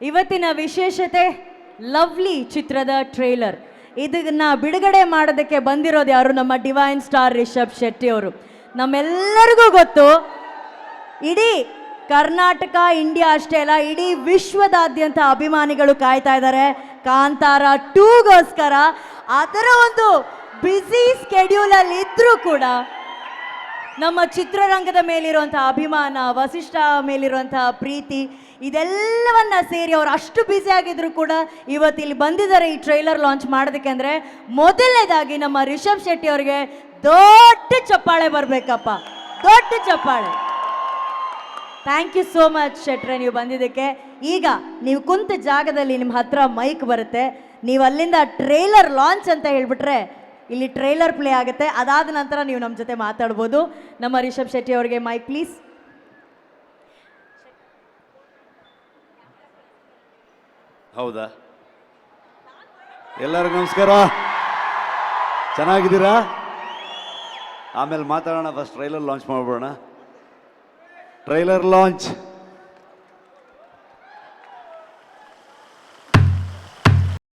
ಇವತ್ತಿನ ವಿಶೇಷತೆ ಲವ್ಲಿ ಚಿತ್ರದ ಟ್ರೇಲರ್. ಇದನ್ನ ಬಿಡುಗಡೆ ಮಾಡೋದಕ್ಕೆ ಬಂದಿರೋದು ಯಾರು? ನಮ್ಮ ಡಿವೈನ್ ಸ್ಟಾರ್ ರಿಷಬ್ ಶೆಟ್ಟಿ ಅವರು. ನಮ್ಮೆಲ್ಲರಿಗೂ ಗೊತ್ತು, ಇಡೀ ಕರ್ನಾಟಕ, ಇಂಡಿಯಾ ಅಷ್ಟೇ ಅಲ್ಲ, ಇಡೀ ವಿಶ್ವದಾದ್ಯಂತ ಅಭಿಮಾನಿಗಳು ಕಾಯ್ತಾ ಇದ್ದಾರೆ ಕಾಂತಾರ 2ಗೋಸ್ಕರ. ಅದರ ಒಂದು ಬ್ಯುಸಿ ಸ್ಕೆಡ್ಯೂಲಲ್ಲಿ ಇದ್ರೂ ಕೂಡ ನಮ್ಮ ಚಿತ್ರರಂಗದ ಮೇಲಿರುವಂತಹ ಅಭಿಮಾನ, ವಸಿಷ್ಠ ಮೇಲಿರುವಂತಹ ಪ್ರೀತಿ, ಇದೆಲ್ಲವನ್ನ ಸೇರಿ ಅವ್ರು ಅಷ್ಟು ಬ್ಯುಸಿ ಆಗಿದ್ರು ಕೂಡ ಇವತ್ತಿಲ್ಲಿ ಬಂದಿದ್ದಾರೆ ಈ ಟ್ರೈಲರ್ ಲಾಂಚ್ ಮಾಡೋದಕ್ಕೆ. ಅಂದರೆ ಮೊದಲನೇದಾಗಿ ನಮ್ಮ ರಿಷಬ್ ಶೆಟ್ಟಿ ಅವರಿಗೆ ದೊಡ್ಡ ಚಪ್ಪಾಳೆ ಬರಬೇಕಪ್ಪ, ದೊಡ್ಡ ಚಪ್ಪಾಳೆ. ಥ್ಯಾಂಕ್ ಯು ಸೋ ಮಚ್ ಶೆಟ್ರೆ, ನೀವು ಬಂದಿದ್ದಕ್ಕೆ. ಈಗ ನೀವು ಕುಂತ ಜಾಗದಲ್ಲಿ ನಿಮ್ಮ ಹತ್ರ ಮೈಕ್ ಬರುತ್ತೆ, ನೀವು ಅಲ್ಲಿಂದ ಟ್ರೇಲರ್ ಲಾಂಚ್ ಅಂತ ಹೇಳ್ಬಿಟ್ರೆ ಇಲ್ಲಿ ಟ್ರೇಲರ್ ಪ್ಲೇ ಆಗುತ್ತೆ. ಅದಾದ ನಂತರ ನೀವು ನಮ್ಮ ಜೊತೆ ಮಾತಾಡ್ಬೋದು. ನಮ್ಮ ರಿಷಬ್ ಶೆಟ್ಟಿ ಅವರಿಗೆ ಮೈಕ್ ಪ್ಲೀಸ್. ಹೌದಾ? ಎಲ್ಲರಿಗೂ ನಮಸ್ಕಾರ, ಚೆನ್ನಾಗಿದ್ದೀರಾ? ಆಮೇಲೆ ಮಾತಾಡೋಣ, ಫಸ್ಟ್ ಟ್ರೈಲರ್ ಲಾಂಚ್ ಮಾಡ್ಬೋಣ. Trailer launch